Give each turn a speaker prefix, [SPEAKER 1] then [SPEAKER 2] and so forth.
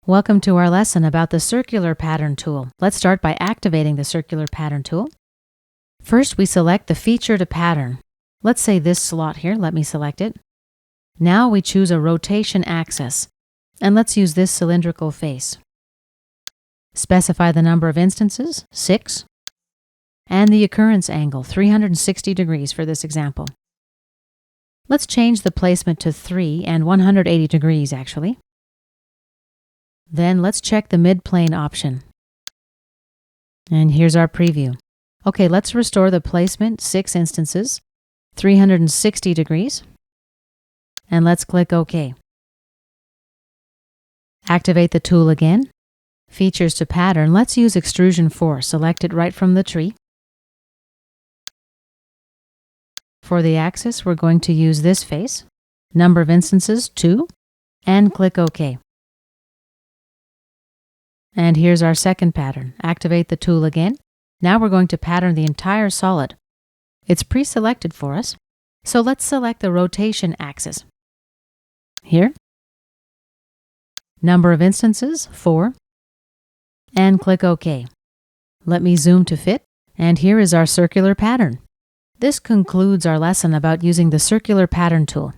[SPEAKER 1] Welcome to our lesson about the Circular Pattern tool. Let's start by activating the Circular Pattern tool. First, we select the feature to pattern. Let's say this slot here. Let me select it. Now we choose a rotation axis, and let's use this cylindrical face. Specify the number of instances, 6, and the occurrence angle, 360 degrees for this example. Let's change the placement to 3 and 180 degrees actually. Then let's check the mid-plane option. And here's our preview. Okay, let's restore the placement, 6 instances, 360 degrees, and let's click OK. Activate the tool again. Features to pattern, let's use Extrusion 4. Select it right from the tree. For the axis, we're going to use this face. Number of instances, 2, and click OK. And here's our second pattern. Activate the tool again. Now we're going to pattern the entire solid. It's pre-selected for us, so let's select the rotation axis. Here. Number of instances, 4, and click OK. Let me zoom to fit, and here is our circular pattern. This concludes our lesson about using the Circular Pattern tool.